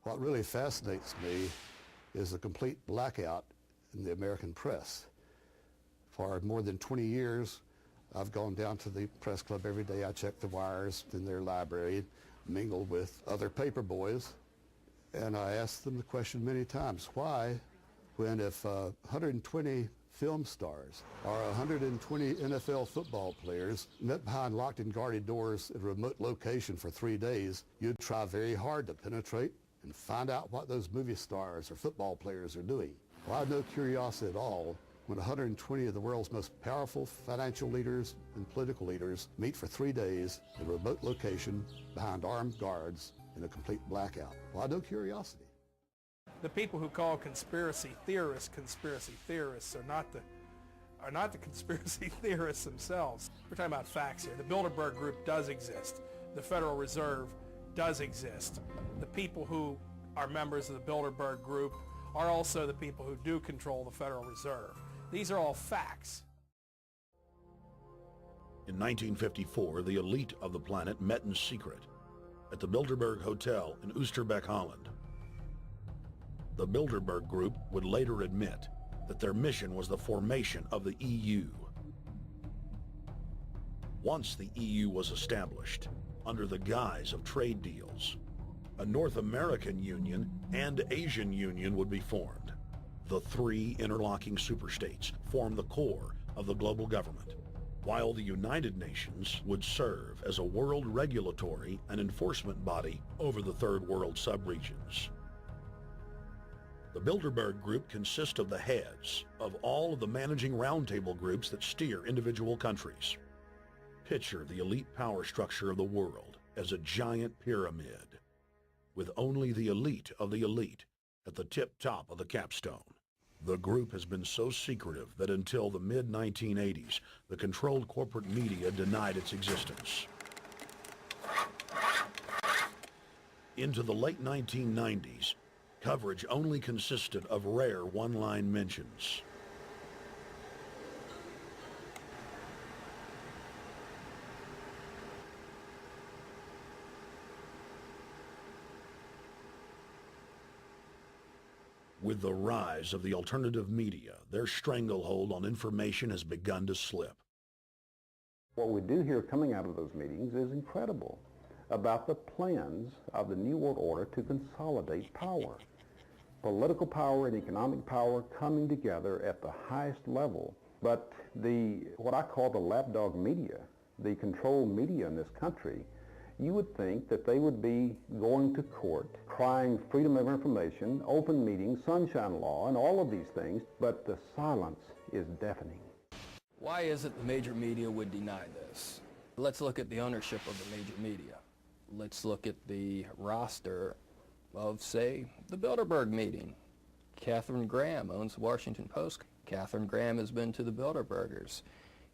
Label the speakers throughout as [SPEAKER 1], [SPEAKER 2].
[SPEAKER 1] What really fascinates me is the complete blackout in the American press. For more than 20 years, I've gone down to the press club every day. I check the wires in their library, mingle with other paper boys, and I ask them the question many times, why, when if 120 film stars or 120 NFL football players met behind locked and guarded doors at a remote location for 3 days, you'd try very hard to penetrate and find out what those movie stars or football players are doing. Well, I have no curiosity at all when 120 of the world's most powerful financial leaders and political leaders meet for 3 days in a remote location behind armed guards in a complete blackout. Well, I have no curiosity.
[SPEAKER 2] The people who call conspiracy theorists are not the conspiracy theorists themselves. We're talking about facts here. The Bilderberg Group does exist. The Federal Reserve does exist. The people who are members of the Bilderberg Group are also the people who do control the Federal Reserve. These are all facts.
[SPEAKER 3] In 1954, the elite of the planet met in secret at the Bilderberg Hotel in Oosterbeek, Holland. The Bilderberg Group would later admit that their mission was the formation of the EU. Once the EU was established, under the guise of trade deals, a North American Union and Asian Union would be formed. The three interlocking superstates form the core of the global government, while the United Nations would serve as a world regulatory and enforcement body over the Third World subregions. The Bilderberg Group consists of the heads of all of the managing roundtable groups that steer individual countries. Picture the elite power structure of the world as a giant pyramid, with only the elite of the elite at the tip-top of the capstone. The group has been so secretive that until the mid-1980s, the controlled corporate media denied its existence. Into the late 1990s, coverage only consisted of rare one-line mentions. With the rise of the alternative media, their stranglehold on information has begun to slip.
[SPEAKER 4] What we do hear coming out of those meetings is incredible about the plans of the New World Order to consolidate power. Political power and economic power coming together at the highest level. But what I call the lapdog media, the controlled media in this country, you would think that they would be going to court, crying freedom of information, open meetings, sunshine law, and all of these things, but the silence is deafening.
[SPEAKER 5] Why is it the major media would deny this? Let's look at the ownership of the major media. Let's look at the roster of, say, the Bilderberg meeting. Katharine Graham owns the Washington Post. Katharine Graham has been to the Bilderbergers.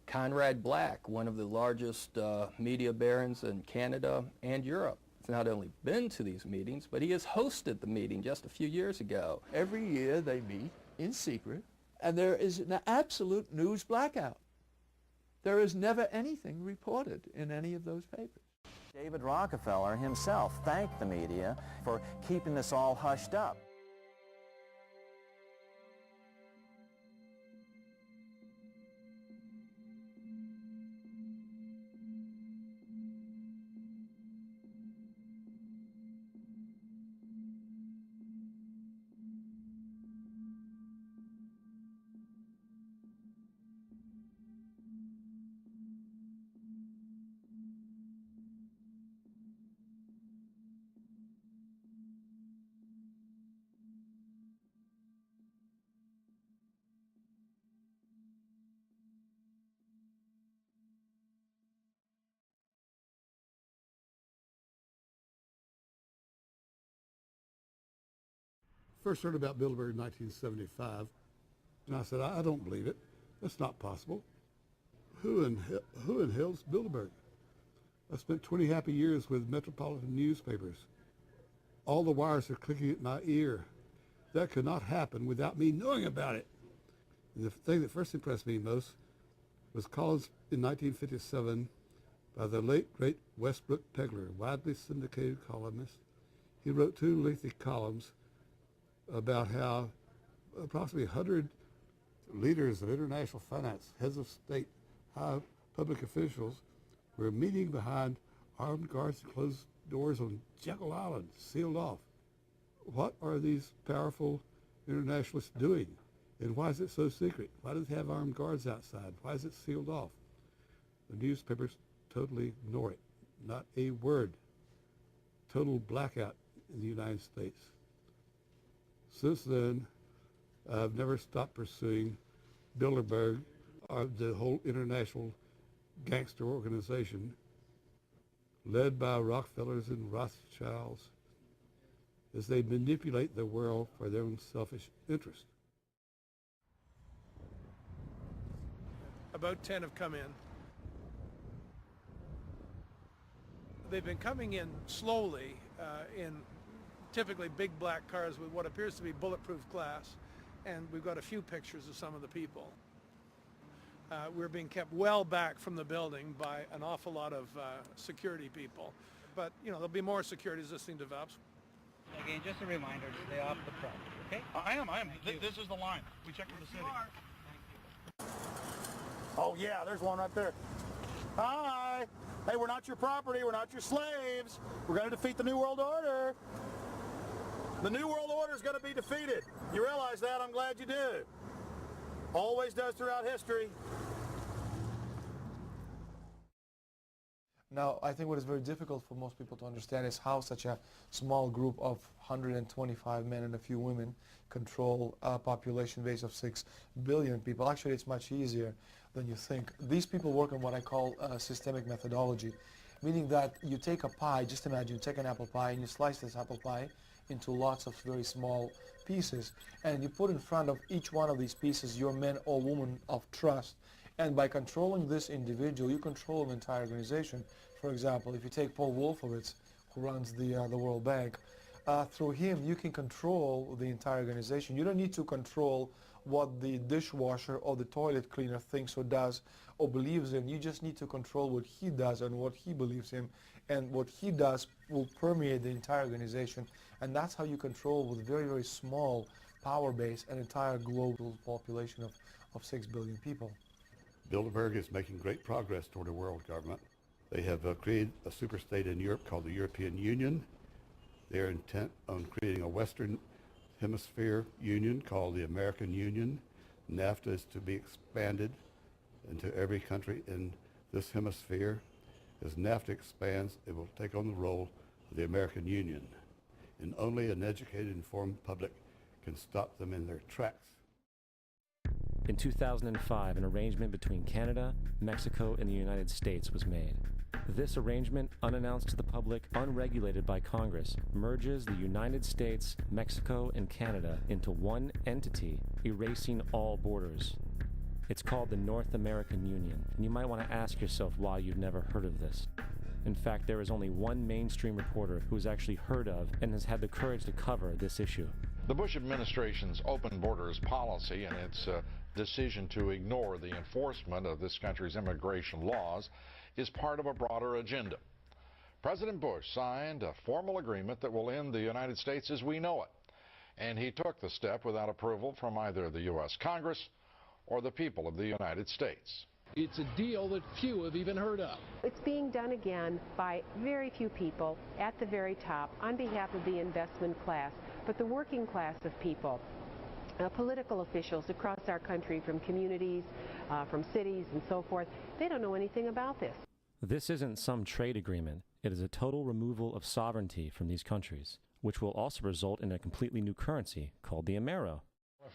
[SPEAKER 5] Conrad Black, one of the largest media barons in Canada and Europe, has not only been to these meetings, but he has hosted the meeting just a few years ago.
[SPEAKER 6] Every year they meet in secret, and there is an absolute news blackout. There is never anything reported in any of those papers.
[SPEAKER 7] David Rockefeller himself thanked the media for keeping this all hushed up.
[SPEAKER 1] First heard about Bilderberg in 1975, and I said, I don't believe it. That's not possible. Who in hell's Bilderberg? I spent 20 happy years with metropolitan newspapers. All the wires are clicking at my ear. That could not happen without me knowing about it. And the thing that first impressed me most was called in 1957 by the late, great Westbrook Pegler, widely syndicated columnist. He wrote 2 lengthy columns about how approximately 100 leaders of international finance, heads of state, high public officials were meeting behind armed guards and closed doors on Jekyll Island, sealed off. What are these powerful internationalists doing? And why is it so secret? Why does it have armed guards outside? Why is it sealed off? The newspapers totally ignore it. Not a word. Total blackout in the United States. Since then, I've never stopped pursuing Bilderberg, the whole international gangster organization led by Rockefellers and Rothschilds, as they manipulate the world for their own selfish interest.
[SPEAKER 2] About 10 have come in. They've been coming in slowly in typically big black cars with what appears to be bulletproof glass, and we've got a few pictures of some of the people. We're being kept well back from the building by an awful lot of security people. But, you know, there'll be more security as this thing develops.
[SPEAKER 8] Again, just a reminder to stay off the front, okay?
[SPEAKER 9] I am. This is the line. We checked with the city. Oh, yeah, there's one right there. Hi. Hey, we're not your property. We're not your slaves. We're going to defeat the New World Order. The New World Order is going to be defeated. You realize that? I'm glad you do. Always does throughout history.
[SPEAKER 10] Now, I think what is very difficult for most people to understand is how such a small group of 125 men and a few women control a population base of 6 billion people. Actually, it's much easier than you think. These people work on what I call systemic methodology, meaning that you take a pie, just imagine you take an apple pie and you slice this apple pie into lots of very small pieces, and you put in front of each one of these pieces your men or women of trust. And by controlling this individual, you control an entire organization. For example, if you take Paul Wolfowitz, who runs the World Bank, through him you can control the entire organization. You don't need to control what the dishwasher or the toilet cleaner thinks or does or believes in. You just need to control what he does and what he believes in. And what he does will permeate the entire organization. And that's how you control, with very, very small power base, an entire global population of 6 billion people.
[SPEAKER 1] Bilderberg is making great progress toward a world government. They have created a superstate in Europe called the European Union. They are intent on creating a Western Hemisphere Union called the American Union. NAFTA is to be expanded into every country in this hemisphere. As NAFTA expands, it will take on the role of the American Union. And only an educated, informed public can stop them in their tracks.
[SPEAKER 11] In 2005, an arrangement between Canada, Mexico, and the United States was made. This arrangement, unannounced to the public, unregulated by Congress, merges the United States, Mexico, and Canada into one entity, erasing all borders. It's called the North American Union, and you might want to ask yourself why you've never heard of this. In fact, there is only one mainstream reporter who has actually heard of and has had the courage to cover this issue.
[SPEAKER 12] The Bush administration's open borders policy and its decision to ignore the enforcement of this country's immigration laws is part of a broader agenda. President Bush signed a formal agreement that will end the United States as we know it, and he took the step without approval from either the U.S. Congress or the people of the United States.
[SPEAKER 13] It's a deal that few have even heard of.
[SPEAKER 14] It's being done again by very few people at the very top on behalf of the investment class, but the working class of people. Political officials across our country, from communities, from cities and so forth, they don't know anything about this.
[SPEAKER 11] This isn't some trade agreement. It is a total removal of sovereignty from these countries, which will also result in a completely new currency called the Amero.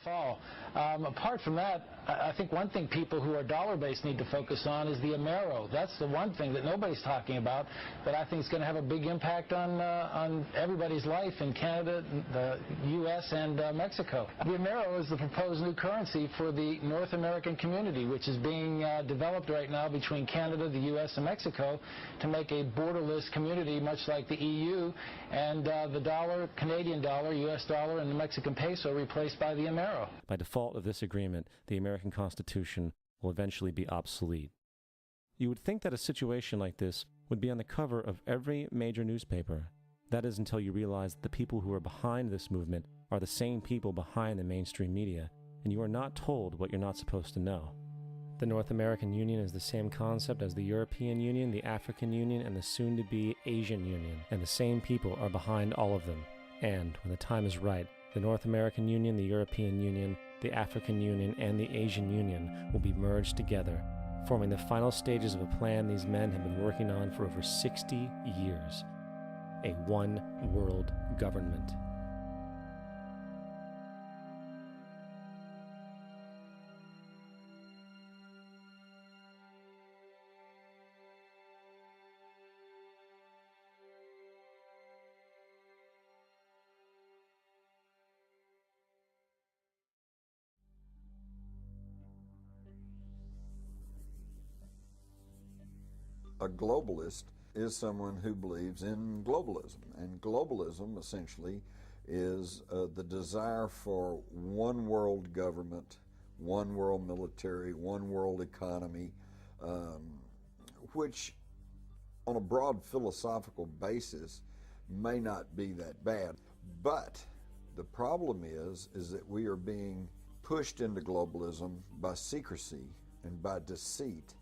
[SPEAKER 13] Fall. Apart from that, I think one thing people who are dollar-based need to focus on is the Amero. That's the one thing that nobody's talking about, but I think it's going to have a big impact on everybody's life in Canada, the U.S., and Mexico. The Amero is the proposed new currency for the North American community, which is being developed right now between Canada, the U.S., and Mexico to make a borderless community, much like the EU, and the dollar, Canadian dollar, U.S. dollar, and the Mexican peso replaced by the Amero.
[SPEAKER 11] By default of this agreement, the American Constitution will eventually be obsolete. You would think that a situation like this would be on the cover of every major newspaper, That is until you realize that the people who are behind this movement are the same people behind the mainstream media, and you are not told what you're not supposed to know. The North American Union is the same concept as the European Union, the African Union, and the soon-to-be Asian Union, and the same people are behind all of them. And, when the time is right, the North American Union, the European Union, the African Union, and the Asian Union will be merged together, forming the final stages of a plan these men have been working on for over 60 years. A one-world government.
[SPEAKER 15] A globalist is someone who believes in globalism, and globalism essentially is the desire for one world government, one world military, one world economy, which on a broad philosophical basis may not be that bad. But the problem is that we are being pushed into globalism by secrecy and by deceit.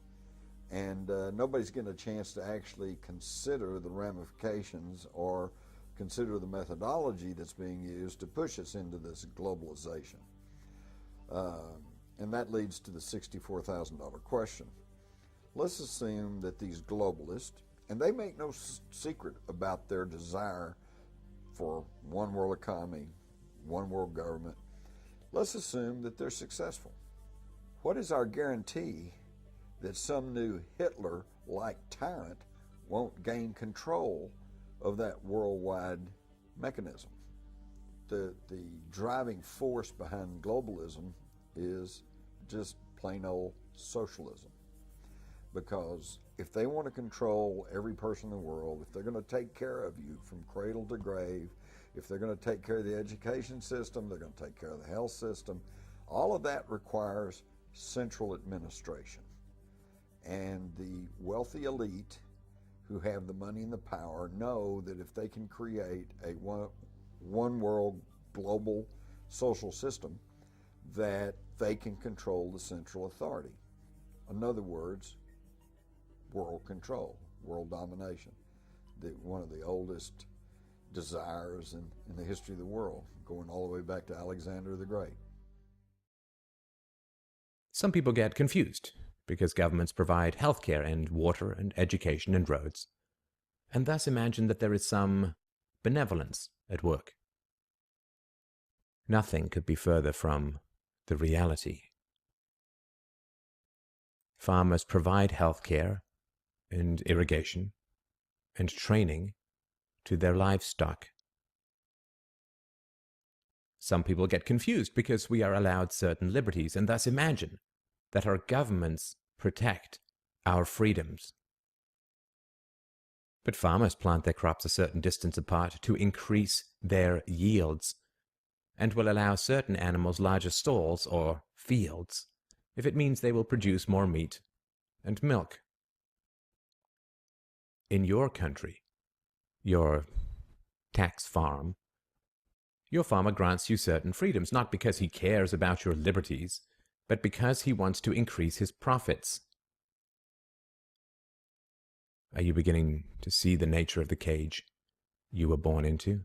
[SPEAKER 15] And nobody's getting a chance to actually consider the ramifications or consider the methodology that's being used to push us into this globalization. And that leads to the $64,000 question. Let's assume that these globalists, and they make no secret about their desire for one world economy, one world government, let's assume that they're successful. What is our guarantee that some new Hitler-like tyrant won't gain control of that worldwide mechanism? The driving force behind globalism is just plain old socialism. Because if they want to control every person in the world, if they're going to take care of you from cradle to grave, if they're going to take care of the education system, they're going to take care of the health system, all of that requires central administration. And the wealthy elite who have the money and the power know that if they can create a one world global social system, that they can control the central authority. In other words, world control, world domination, one of the oldest desires in the history of the world, going all the way back to Alexander the Great.
[SPEAKER 16] Some people get confused because governments provide healthcare and water and education and roads, and thus imagine that there is some benevolence at work. Nothing could be further from the reality. Farmers provide healthcare and irrigation and training to their livestock. Some people get confused because we are allowed certain liberties and thus imagine that our governments protect our freedoms. But farmers plant their crops a certain distance apart to increase their yields, and will allow certain animals larger stalls or fields if it means they will produce more meat and milk. In your country, your tax farm, your farmer grants you certain freedoms, not because he cares about your liberties, but because he wants to increase his profits. Are you beginning to see the nature of the cage you were born into?